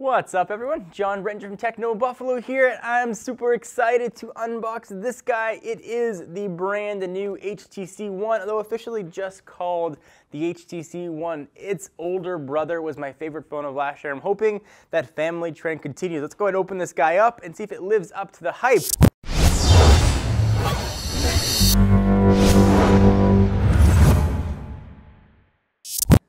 What's up everyone? John Brenton from Techno Buffalo here, and I'm super excited to unbox this guy. It is the brand new HTC One, although officially just called the HTC One. Its older brother was my favorite phone of last year. I'm hoping that family trend continues. Let's go ahead and open this guy up and see if it lives up to the hype.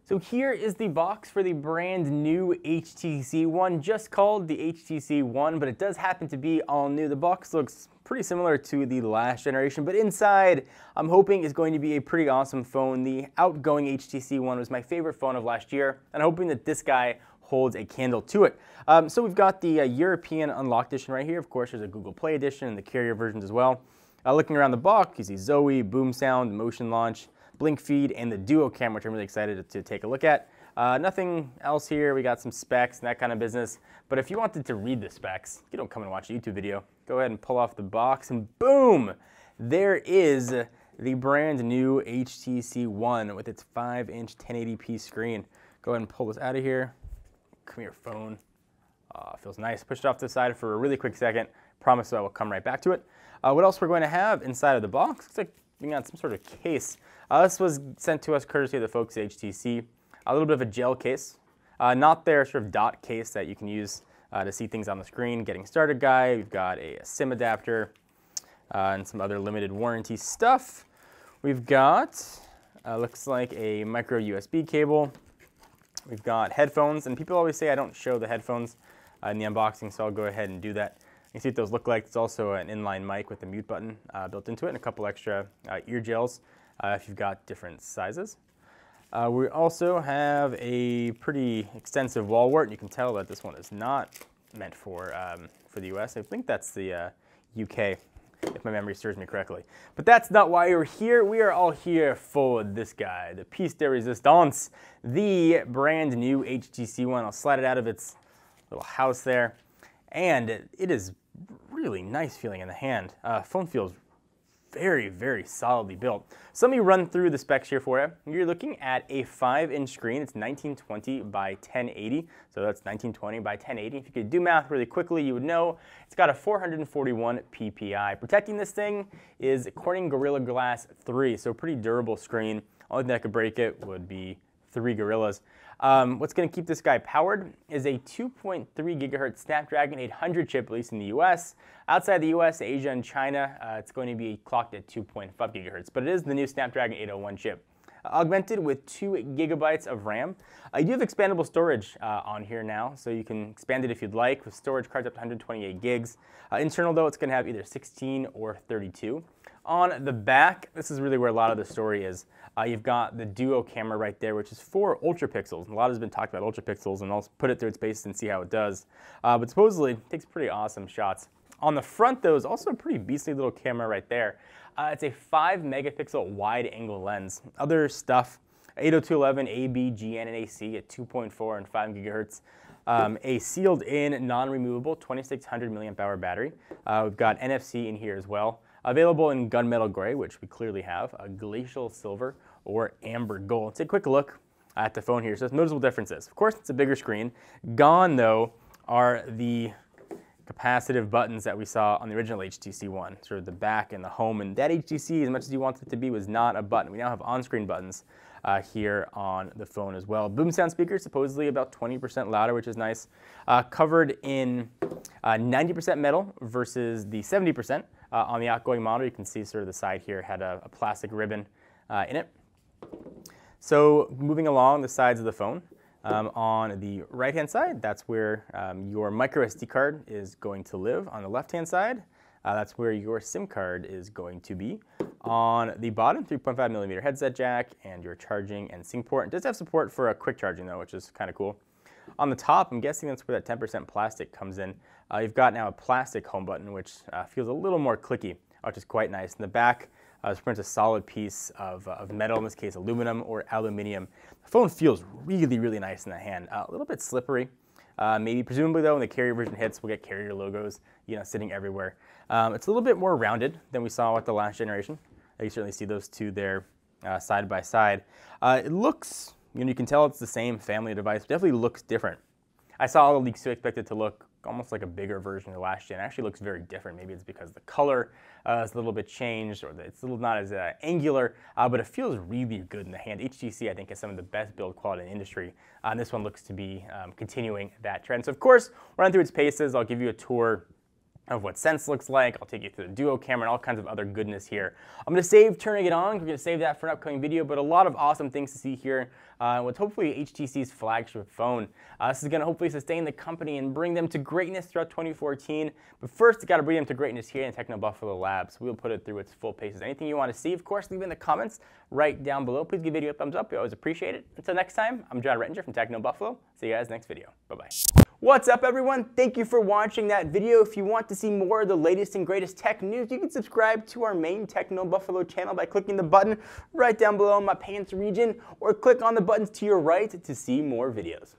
So here is the box for the brand new HTC One, just called the HTC One, but it does happen to be all new. The box looks pretty similar to the last generation, but inside I'm hoping is going to be a pretty awesome phone. The outgoing HTC One was my favorite phone of last year, and I'm hoping that this guy holds a candle to it. So we've got the European Unlocked Edition right here. Of course, there's a Google Play Edition and the carrier versions as well. Looking around the box, you see Zoe, Boom Sound, Motion Launch, Blink Feed, and the Duo Cam, which I'm really excited to take a look at. Nothing else here. We got some specs and that kind of business. But if you wanted to read the specs, you don't come and watch a YouTube video. Go ahead and pull off the box, and boom! There is the brand new HTC One with its 5-inch 1080p screen. Go ahead and pull this out of here. Come here, phone. Feels nice. Push it off to the side for a really quick second. Promise I will come right back to it. What else we're going to have inside of the box? Looks like we got some sort of case. This was sent to us courtesy of the folks at HTC. A little bit of a gel case, not their sort of dot case that you can use to see things on the screen. Getting started guide. We've got a SIM adapter and some other limited warranty stuff. We've got, looks like a micro USB cable. We've got headphones, and people always say I don't show the headphones in the unboxing, so I'll go ahead and do that. You can see what those look like. It's also an inline mic with a mute button built into it, and a couple extra ear gels if you've got different sizes. We also have a pretty extensive wall wart. You can tell that this one is not meant for the US. I think that's the UK, if my memory serves me correctly. But that's not why we're here. We are all here for this guy, the piece de resistance, the brand new HTC One. I'll slide it out of its little house there. And it is really nice feeling in the hand. Phone feels very, very solidly built. So let me run through the specs here for you. You're looking at a 5-inch screen. It's 1920 by 1080. So that's 1920 by 1080. If you could do math really quickly, you would know it's got a 441 ppi. Protecting this thing is Corning Gorilla Glass 3, so pretty durable screen. Only thing that could break it would be 3 Gorillas. What's going to keep this guy powered is a 2.3 gigahertz Snapdragon 800 chip, at least in the US. Outside the US, Asia, and China, it's going to be clocked at 2.5 gigahertz, but it is the new Snapdragon 801 chip. Augmented with 2 gigabytes of RAM. You do have expandable storage on here now, so you can expand it if you'd like, with storage cards up to 128 gigs. Internal, though, it's going to have either 16 or 32. On the back, this is really where a lot of the story is. You've got the Duo camera right there, which is for ultra pixels. A lot has been talked about ultra pixels, and I'll put it through its paces and see how it does. But supposedly, it takes pretty awesome shots. On the front, though, is also a pretty beastly little camera right there. It's a 5 megapixel wide angle lens. Other stuff, 802.11 AB, GN, and AC at 2.4 and 5 gigahertz. A sealed in, non-removable 2600 milliamp hour battery. We've got NFC in here as well. Available in gunmetal gray, which we clearly have, a glacial silver, or amber gold. Take a quick look at the phone here. So there's noticeable differences. Of course, it's a bigger screen. Gone, though, are the capacitive buttons that we saw on the original HTC One, sort of the back and the home. And that HTC, as much as you wanted it to be, was not a button. We now have on-screen buttons here on the phone as well. Boom Sound speakers, supposedly about 20% louder, which is nice. Covered in 90% metal versus the 70%. On the outgoing model, you can see sort of the side here had a plastic ribbon in it. So moving along the sides of the phone, on the right-hand side, that's where your micro SD card is going to live. On the left-hand side, that's where your SIM card is going to be. On the bottom, 3.5 millimeter headset jack and your charging and sync port. It does have support for a quick charging, though, which is kind of cool. On the top, I'm guessing that's where that 10% plastic comes in. You've got now a plastic home button, which feels a little more clicky, which is quite nice. In the back, it's a solid piece of metal, in this case aluminum or aluminium. The phone feels really, really nice in the hand. A little bit slippery. Maybe, presumably though, when the carrier version hits, we'll get carrier logos, sitting everywhere. It's a little bit more rounded than we saw with the last generation. You certainly see those two there side by side. It looks, you can tell it's the same family device, but definitely looks different. I saw all the leaks too, expect it to look almost like a bigger version of the last gen. It actually looks very different. Maybe it's because the color is a little bit changed, or it's a little not as angular, but it feels really good in the hand. HTC, I think, has some of the best build quality in the industry, and this one looks to be continuing that trend. So of course, we'll run through its paces. I'll give you a tour of what Sense looks like. I'll take you through the duo camera and all kinds of other goodness here. I'm going to save turning it on. We're going to save that for an upcoming video, but a lot of awesome things to see here with hopefully HTC's flagship phone. This is going to hopefully sustain the company and bring them to greatness throughout 2014. But first, it's got to bring them to greatness here in Techno Buffalo Labs. We'll put it through its full paces. Anything you want to see, of course, leave it in the comments right down below. Please give the video a thumbs up. We always appreciate it. Until next time, I'm John Rettinger from Techno Buffalo. See you guys next video. Bye-bye. What's up, everyone? Thank you for watching that video. If you want to see more of the latest and greatest tech news, you can subscribe to our main Techno Buffalo channel by clicking the button right down below in my pants region, or click on the buttons to your right to see more videos.